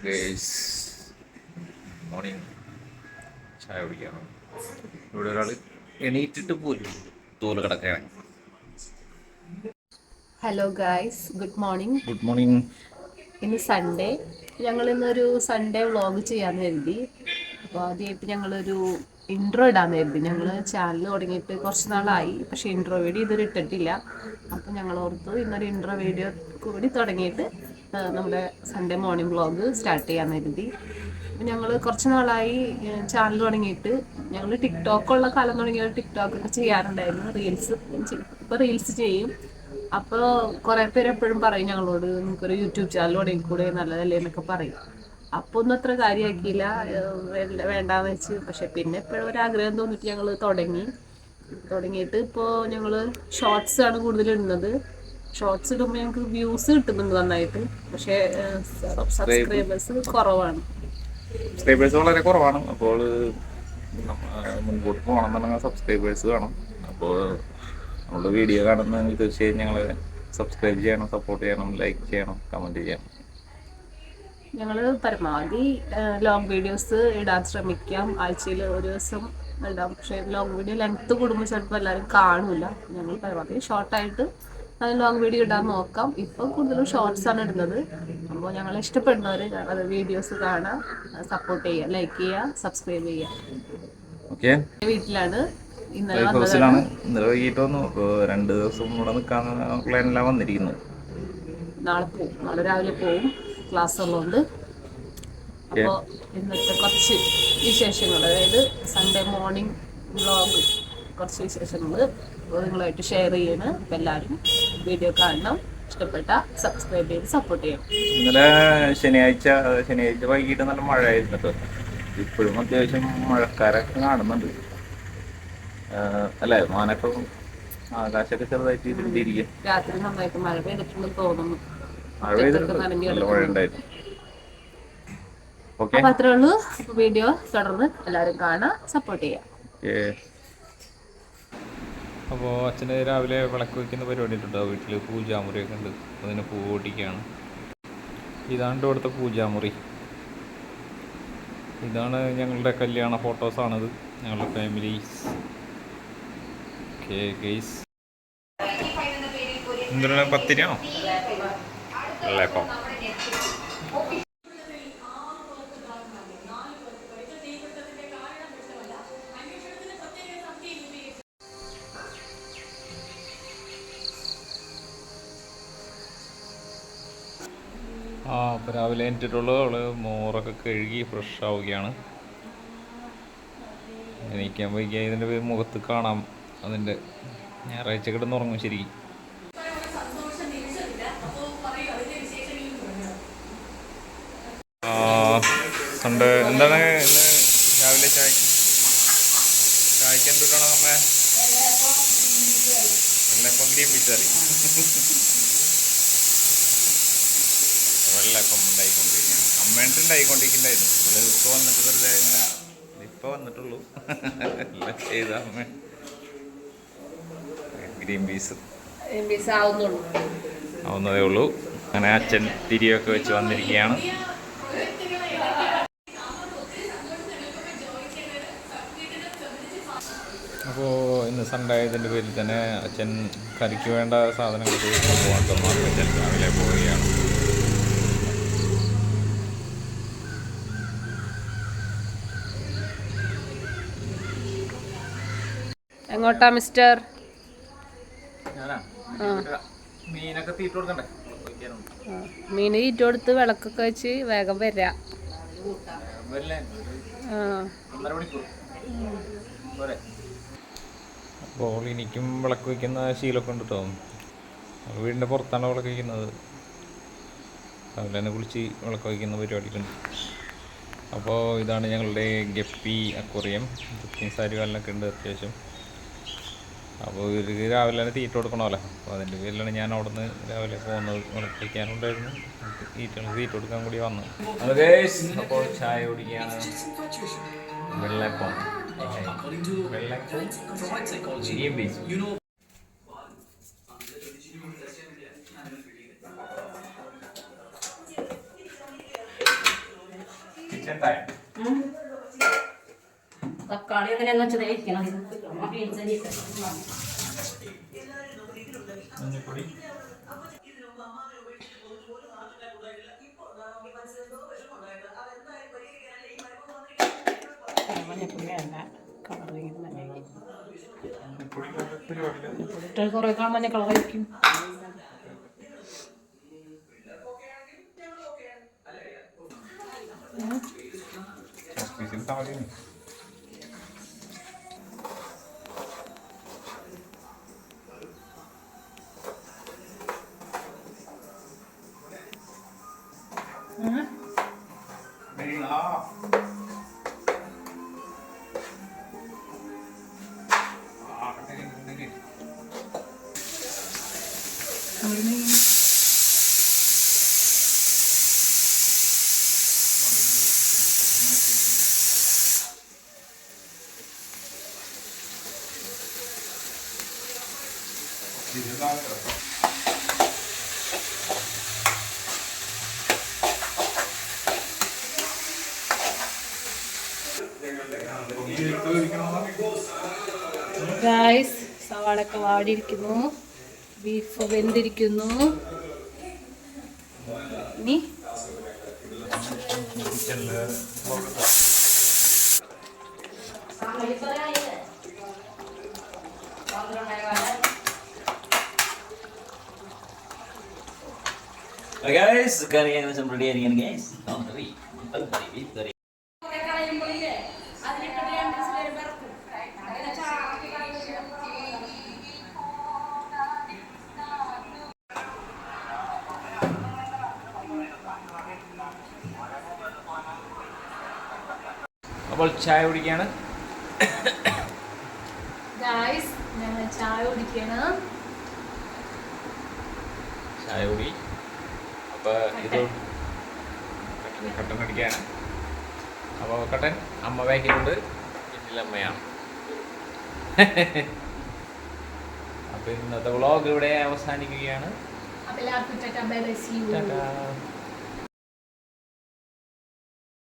Guys morning ചായ കുടിക്കണം. ഇവിടെ ഒരാൾ എണീറ്റിട്ട് പോലും തോല് കിടക്കുകയാണ്. Hello guys, good morning. Good morning. ഇന്ന് സൺഡേ. ഞങ്ങൾ ഇന്നൊരു സൺഡേ വ്ളോഗ് ചെയ്യാമെന്ന് കരുതി. അപ്പോൾ ആദ്യമായിട്ട് ഞങ്ങളൊരു ഇൻട്രോ ഇടാമെന്ന് കരുതി. ഞങ്ങൾ ചാനൽ തുടങ്ങിയിട്ട് കുറച്ച് നാളായി, പക്ഷേ ഇൻട്രോ വീഡിയോ ഇതുവരെ ഇട്ടിട്ടില്ല. അപ്പോൾ ഞങ്ങൾ ഓർത്തു ഇന്നൊരു ഇൻട്രോ വീഡിയോ കൂടി തുടങ്ങിയിട്ട് നമ്മുടെ സൺഡേ മോർണിംഗ് വ്ളോഗ് സ്റ്റാർട്ട് ചെയ്യാമെന്ന് കരുതി. അപ്പോൾ ഞങ്ങൾ കുറച്ച് നാളായി ചാനൽ തുടങ്ങിയിട്ട്. ഞങ്ങൾ ടിക്ടോക്കുള്ള കാലം തുടങ്ങിയ ടിക്ടോക്കൊക്കെ ചെയ്യാറുണ്ടായിരുന്നു. ഇപ്പോൾ റീൽസ് ചെയ്യും. അപ്പോൾ കുറേ പേര് എപ്പോഴും പറയും ഞങ്ങളോട്, നിങ്ങൾക്കൊരു യൂട്യൂബ് ചാനൽ തുടങ്ങിക്കൂടെ, നല്ലതല്ലേ എന്നൊക്കെ പറയും. അപ്പോൾ ഒന്നും അത്ര കാര്യമാക്കിയില്ല, വേണ്ടാന്ന് വെച്ച്. പക്ഷെ പിന്നെ എപ്പോഴും ഒരാഗ്രഹം തോന്നിയിട്ട് ഞങ്ങൾ തുടങ്ങിയിട്ട് ഇപ്പോൾ ഞങ്ങൾ ഷോർട്സ് ആണ് കൂടുതൽ ഇടുന്നത്. ഷോർട്സ് ഇടുമ്പോൾ ഞങ്ങൾക്ക് വ്യൂസ് കിട്ടുന്നുണ്ട് നന്നായിട്ട്, പക്ഷേ സബ്സ്ക്രൈബേഴ്സ് കുറവാണ്. സബ്സ്ക്രൈബേഴ്സ് വളരെ കുറവാണ്. അപ്പോൾ മുൻപോട്ട് പോകണമെന്നുണ്ടെങ്കിൽ സബ്സ്ക്രൈബേഴ്സ് വേണം. അപ്പോൾ നമ്മുടെ വീഡിയോ കാണുന്ന തീർച്ചയായും ഞങ്ങൾ സബ്സ്ക്രൈബ് ചെയ്യണം, സപ്പോർട്ട് ചെയ്യണം, ലൈക്ക് ചെയ്യണം, കമൻറ്റ് ചെയ്യണം. ഞങ്ങൾ പരമാവധി ലോങ് വീഡിയോസ് ഇടാൻ ശ്രമിക്കാം. ആഴ്ചയിൽ ഒരു ദിവസം ഇടാം. പക്ഷേ ലോങ് വീഡിയോ ലെങ്ത്ത് കൂടുമ്പോൾ ചിലപ്പോൾ എല്ലാവരും കാണില്ല. ഞങ്ങൾ പരമാവധി ഷോർട്ടായിട്ട് ലോങ് വീഡിയോ ഇടാൻ നോക്കാം. ഇപ്പോൾ കൂടുതലും ഷോർട്സ് ആണ് ഇടുന്നത്. അപ്പോൾ ഞങ്ങളെ ഇഷ്ടപ്പെടുന്നവർ അത് വീഡിയോസ് കാണാം, സപ്പോർട്ട് ചെയ്യുക, ലൈക്ക് ചെയ്യുക, സബ്സ്ക്രൈബ് ചെയ്യുക. ഓക്കെ. വീട്ടിലാണ് ഇന്നലെ ഇന്നലെ വൈകിട്ട് വന്നു. ഇപ്പോൾ 2 ദിവസം കൂടെ നിൽക്കാന്ന് പ്ലാനെല്ലാം വന്നിരിക്കുന്നു. നാളെ രാവിലെ പോവും, ക്ലാസ് ഉള്ളതുകൊണ്ട്. അപ്പോൾ ഇന്നത്തെ കുറച്ച് വിശേഷങ്ങൾ, അതായത് സൺഡേ മോർണിംഗ് വ്ളോഗ് കുറച്ച് വിശേഷങ്ങൾ നിങ്ങളുമായിട്ട് ഷെയർ ചെയ്യണം. അപ്പം എല്ലാവരും വീഡിയോ കാണണം, ഇഷ്ടപ്പെട്ട സബ്സ്ക്രൈബ് ചെയ്ത് സപ്പോർട്ട് ചെയ്യണം. ഇന്നലെ ശനിയാഴ്ച വൈകിട്ട് നല്ല മഴയായിരുന്നു കേട്ടോ. ഇപ്പോഴും അത്യാവശ്യം മഴക്കാരൊക്കെ കാണുന്നുണ്ട് അല്ലേ? മാനൊക്കെ ആകാശമൊക്കെ ചെറുതായിട്ട് ഇരുണ്ടിരിക്കുക. രാത്രി നന്നായിട്ട് മഴ പെയ്തിട്ടുണ്ടെന്ന് തോന്നുന്നു. മഴ പെയ്തിട്ടുണ്ട്, നല്ല മഴ ഉണ്ടായിരുന്നു. ഓക്കെ, അപ്പം അത്രേ ഉള്ളൂ. വീഡിയോ തുടർന്ന് എല്ലാവരും കാണാം, സപ്പോർട്ട് ചെയ്യാം. അപ്പോൾ അച്ഛന് രാവിലെ വിളക്ക് വയ്ക്കുന്ന പരിപാടി ഉണ്ട്. വീട്ടിൽ പൂജാമുറിയൊക്കെ ഉണ്ട്, അതിന് പൂ പൊട്ടിക്കുകയാണ്. ഇതാണ് ഇവിടുത്തെ പൂജാമുറി. ഇതാണ് ഞങ്ങളുടെ കല്യാണ ഫോട്ടോസാണിത്, ഞങ്ങളുടെ ഫാമിലീസ്. ഓക്കെ ഗെയ്സ്, എന്താണ് പത്തിരിയാണോ? വെള്ളയപ്പം. അപ്പോൾ രാവിലെ എണീറ്റിട്ടുള്ളൂ. അവള് മോറൊക്കെ കഴുകി ഫ്രഷ് ആവുകയാണ്. എണീക്കാൻ വൈകിയ ഇതിൻ്റെ മുഖത്ത് കാണാം അതിൻ്റെ ഞായറാഴ്ച കിടന്നുറങ്ങും ശരിക്കും. സൺഡേ എന്താണ് ഇന്ന് രാവിലെ ചായക്ക് എന്തുട്ടാണോ നമ്മെ? വെള്ളയപ്പം ഗ്രീൻ പീസ് കറി. വെള്ളയപ്പം ഉണ്ടായിക്കൊണ്ടിരിക്കുകയാണ്. അമ്മേട്ട് ഉണ്ടായിക്കൊണ്ടിരിക്കുന്നുണ്ടായിരുന്നു. ഇവിടെ ഇപ്പോൾ വന്നിട്ട് വെറുതെ ഇങ്ങനെ ഇപ്പോൾ വന്നിട്ടുള്ളൂ. എല്ലാം ചെയ്ത അമ്മ. ഗ്രീൻ പീസ് ആവുന്നതേ ഉള്ളൂ. അങ്ങനെ അച്ഛൻ തിരിയൊക്കെ വെച്ച് വന്നിരിക്കുകയാണ്. അപ്പോൾ ഇന്ന് സൺഡേ ആയതിൻ്റെ പേരിൽ തന്നെ അച്ഛൻ കറിക്ക് വേണ്ട സാധനങ്ങൾ കൊണ്ടുപോകാൻ മാർക്കറ്റിൽ രാവിലെ പോവുകയാണ്. എങ്ങോട്ടാ മിസ്റ്റർ? മീനൊക്കെ തീറ്റ കൊടുക്കണ്ടേ? മീൻ തീറ്റ കൊടുത്ത് വിളക്കൊക്കെ വെച്ച് വേഗം വരാം. അപ്പോൾ എനിക്കും വിളക്ക് വയ്ക്കുന്ന ശീലമൊക്കെ ഉണ്ട് കേട്ടോ. വീടിൻ്റെ പുറത്താണ് വിളക്ക് വയ്ക്കുന്നത്. രാവിലെ തന്നെ കുളിച്ച് വിളക്ക് വയ്ക്കുന്ന പരിപാടിയിട്ടുണ്ട്. അപ്പോൾ ഇതാണ് ഞങ്ങളുടെ ഗപ്പി അക്വേറിയം. ഗപ്പിയും സാരിവാലിനൊക്കെ ഉണ്ട് അത്യാവശ്യം. അപ്പോൾ ഇവർക്ക് രാവിലെ തന്നെ തീറ്റ കൊടുക്കണമല്ലോ. അപ്പോൾ അതിൻ്റെ പേരിലാണ് ഞാൻ അവിടെ നിന്ന് രാവിലെ പോകുന്നത്. വിളക്ക് വയ്ക്കാനുണ്ടായിരുന്നു, തീറ്റ കൊടുക്കാൻ കൂടി വന്നു. അപ്പോൾ ചായ കുടിക്കുകയാണ്. വെള്ളയപ്പം ഗ്രീൻ പീസ്. തക്കാളി എങ്ങനെയാന്ന് വെച്ചത് ഇരിക്കണം. മഞ്ഞപ്പൊടി മഞ്ഞപ്പൊടി വേണ്ട, കളറിങ്ങനെ മഞ്ഞ പരിപാടിയില്ല. കുറേ മഞ്ഞ കളറായിരിക്കും. Guys, സവാളൊക്കെ വാടിയിരിക്കുന്നു, beef വെന്തിരിക്കുന്നു. ഇനി guys, kari yang ready again guys. Country. Kari. അപ്പോൾ ചായ കുടിക്കുകയാണ്. ഗായ്സ്, ഞങ്ങൾ ചായ കുടിക്കണം. ചായ കുടി. അപ്പോൾ ഇത് കട്ടൻ അടിക്കുകയാണ്. അപ്പോൾ കട്ടൻ അമ്മ ബാക്കിലുണ്ട്, പിന്നിലമ്മയാണ്. അപ്പോൾ ഇന്നത്തെ വ്ളോഗ് ഇവിടെ അവസാനിക്കുകയാണ്. അപ്പോൾ എല്ലാവർക്കും tata, bye bye, see you. Tata.